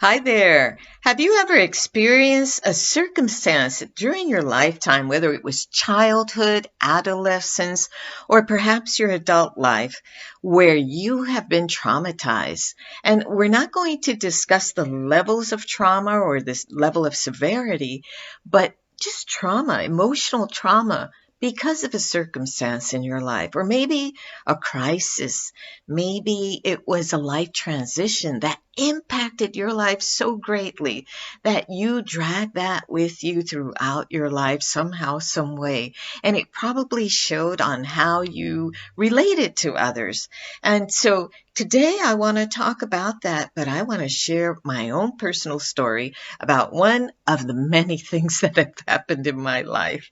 Hi there. Have you ever experienced a circumstance during your lifetime, whether it was childhood, adolescence, or perhaps your adult life, where you have been traumatized? And we're not going to discuss the levels of trauma or this level of severity, but just trauma, emotional trauma. Because of a circumstance in your life, or maybe a crisis. Maybe it was a life transition that impacted your life so greatly that you drag that with you throughout your life somehow, some way. And it probably showed on how you related to others. And so today I want to talk about that, but I want to share my own personal story about one of the many things that have happened in my life.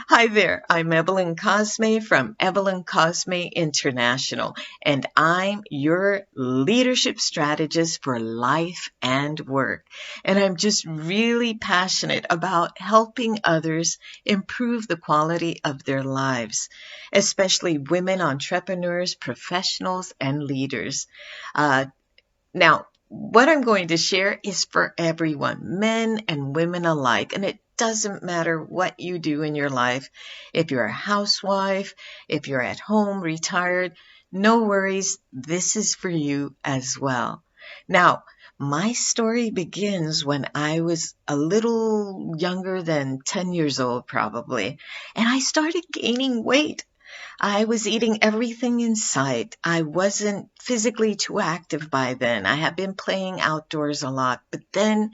Hi there, I'm Evelyn Cosme from Evelyn Cosme International, and I'm your leadership strategist for life and work. And I'm just really passionate about helping others improve the quality of their lives, especially women entrepreneurs, professionals, and leaders. Now, what I'm going to share is for everyone, men and women alike, and it doesn't matter what you do in your life. If you're a housewife, if you're at home, retired, no worries. This is for you as well. Now, my story begins when I was a little younger than 10 years old, probably, and I started gaining weight. I was eating everything in sight. I wasn't physically too active by then. I had been playing outdoors a lot, but then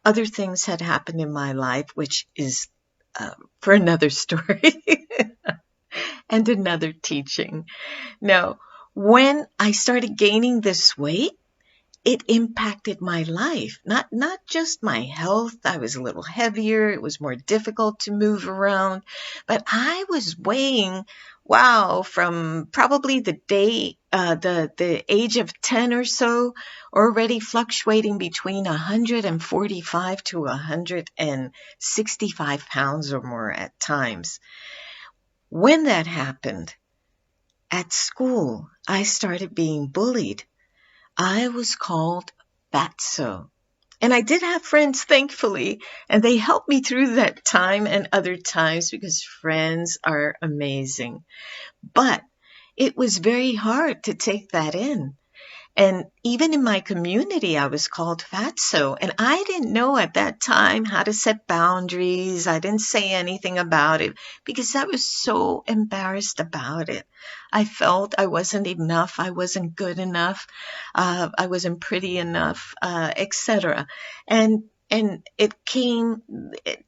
other things had happened in my life, which is for another story and another teaching. Now, when I started gaining this weight, it impacted my life, not just my health. I was a little heavier. It was more difficult to move around, but I was weighing, wow, from probably the age of 10 or so, already fluctuating between 145 to 165 pounds or more at times. When that happened at school, I started being bullied. I was called Fatso. And I did have friends, thankfully, and they helped me through that time and other times because friends are amazing. But it was very hard to take that in. And even in my community, I was called fatso. And I didn't know at that time how to set boundaries. I didn't say anything about it because I was so embarrassed about it. I felt I wasn't enough. I wasn't good enough. I wasn't pretty enough, etc. And it came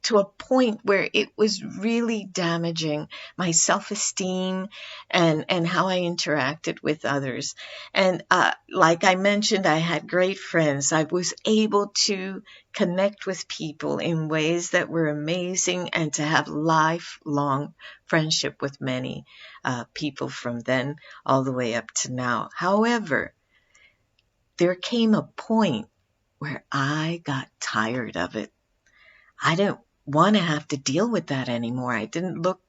to a point where it was really damaging my self-esteem and how I interacted with others. And like I mentioned, I had great friends. I was able to connect with people in ways that were amazing and to have lifelong friendship with many people from then all the way up to now. However, there came a point where I got tired of it. I didn't want to have to deal with that anymore. I didn't look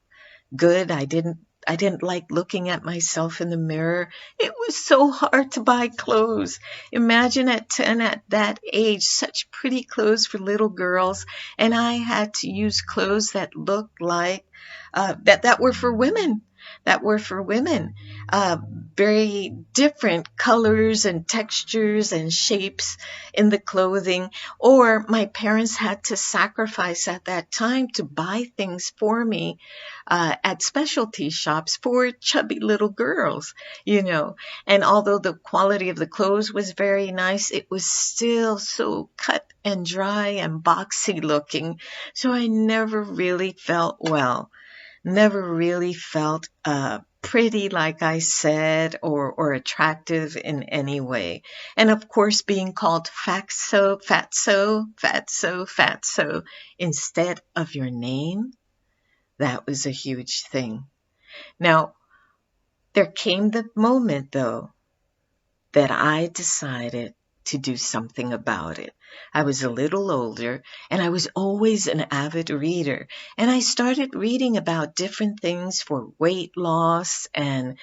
good. I didn't like looking at myself in the mirror. It was so hard to buy clothes. Imagine at 10 at that age, such pretty clothes for little girls, and I had to use clothes that looked like that were for women. That were for women. Uh, Very different colors and textures and shapes in the clothing. Or my parents had to sacrifice at that time to buy things for me at specialty shops for chubby little girls, you know. And although the quality of the clothes was very nice, it was still so cut and dry and boxy looking. So I never really felt well, never really felt pretty, like I said, or attractive in any way. And of course, being called fatso, fatso, fatso, fatso instead of your name, that was a huge thing. Now, there came the moment, though, that I decided to do something about it. I was a little older, and I was always an avid reader. And I started reading about different things for weight loss and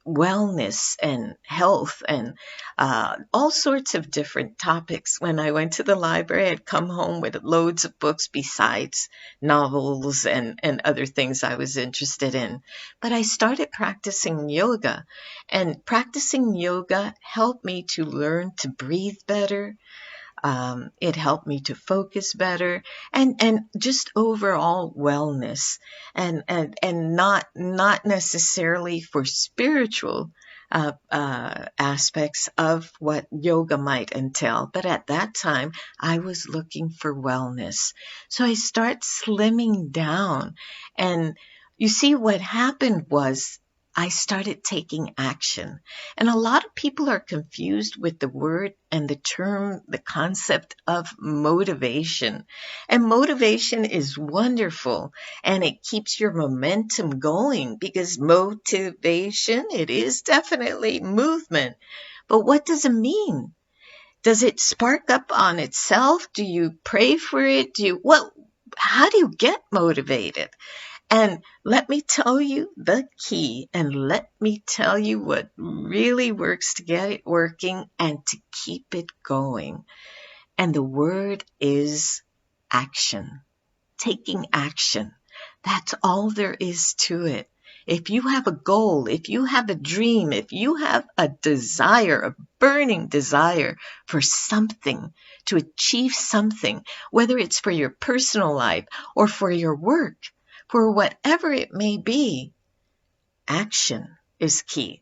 wellness and health and all sorts of different topics. When I went to the library, I'd come home with loads of books besides novels and other things I was interested in. But I started practicing yoga, and practicing yoga helped me to learn to breathe better. It helped me to focus better and just overall wellness and not necessarily for spiritual aspects of what yoga might entail. But at that time, I was looking for wellness. So I start slimming down. And you see, what happened was I started taking action. And a lot of people are confused with the word and the term, the concept of motivation. And motivation is wonderful, and it keeps your momentum going, because motivation, it is definitely movement. But what does it mean? Does it spark up on itself? Do you pray for it? How do you get motivated? And let me tell you the key, and let me tell you what really works to get it working and to keep it going. And the word is action. Taking action. That's all there is to it. If you have a goal, if you have a dream, if you have a desire, a burning desire for something, to achieve something, whether it's for your personal life or for your work, for whatever it may be, action is key.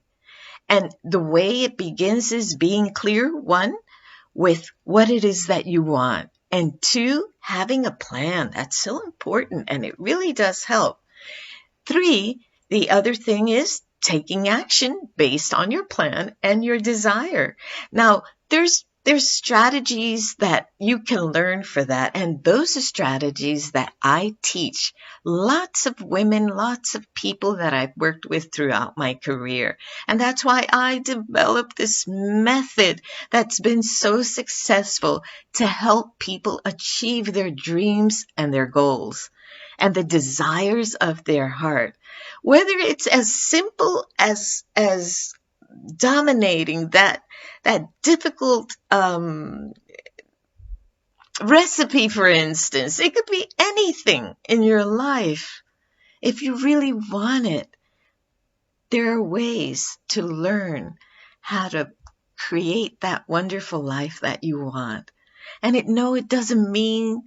And the way it begins is being clear, one, with what it is that you want, and two, having a plan. That's so important, and it really does help. Three, the other thing is taking action based on your plan and your desire. Now, there's strategies that you can learn for that, and those are strategies that I teach lots of women, lots of people that I've worked with throughout my career. And that's why I developed this method that's been so successful to help people achieve their dreams and their goals and the desires of their heart. Whether it's as simple as dominating that difficult recipe, for instance. It could be anything in your life. If you really want it, there are ways to learn how to create that wonderful life that you want. And it doesn't mean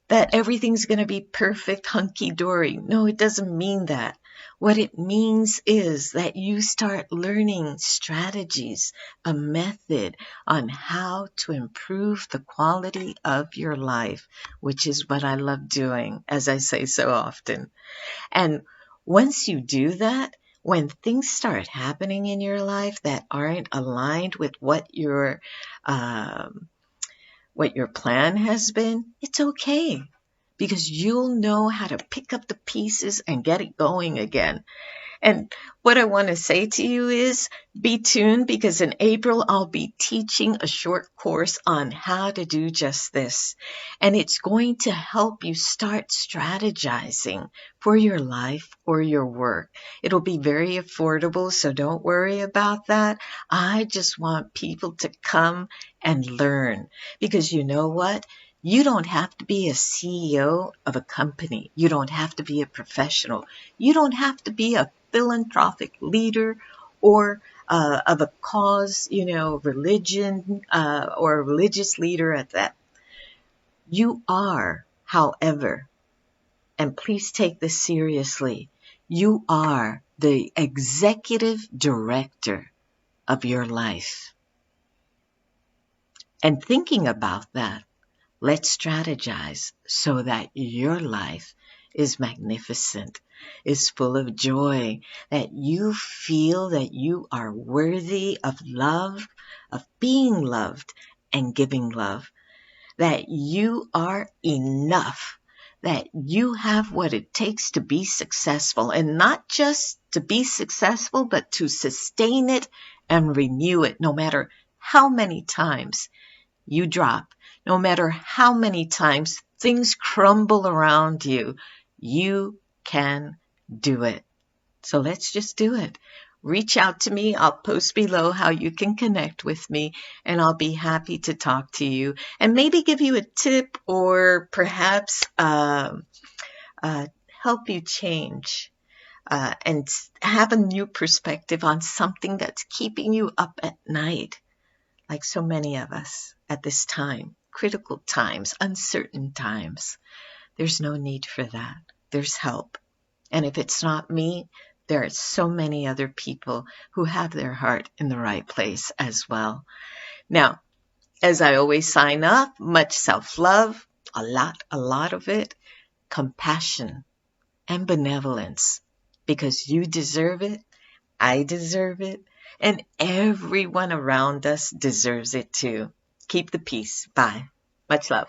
that everything's going to be perfect, hunky-dory. No, it doesn't mean that. What it means is that you start learning strategies, a method on how to improve the quality of your life, which is what I love doing, as I say so often. And once you do that, when things start happening in your life that aren't aligned with what your plan has been, it's okay, because you'll know how to pick up the pieces and get it going again. And what I want to say to you is be tuned, because in April I'll be teaching a short course on how to do just this. And it's going to help you start strategizing for your life or your work. It'll be very affordable, so don't worry about that. I just want people to come and learn, because you know what? You don't have to be a CEO of a company. You don't have to be a professional. You don't have to be a philanthropic leader or of a cause, religion or a religious leader at that. You are, however, and please take this seriously, you are the executive director of your life. And thinking about that, let's strategize so that your life is magnificent, is full of joy, that you feel that you are worthy of love, of being loved and giving love, that you are enough, that you have what it takes to be successful, and not just to be successful, but to sustain it and renew it, no matter how many times you drop, no matter how many times things crumble around you, you can do it. So let's just do it. Reach out to me. I'll post below how you can connect with me, and I'll be happy to talk to you and maybe give you a tip or perhaps help you change and have a new perspective on something that's keeping you up at night, like so many of us at this time, critical times, uncertain times. There's no need for that. There's help. And if it's not me, there are so many other people who have their heart in the right place as well. Now, as I always sign off, much self-love, a lot of it, compassion and benevolence, because you deserve it, I deserve it, and everyone around us deserves it too. Keep the peace. Bye. Much love.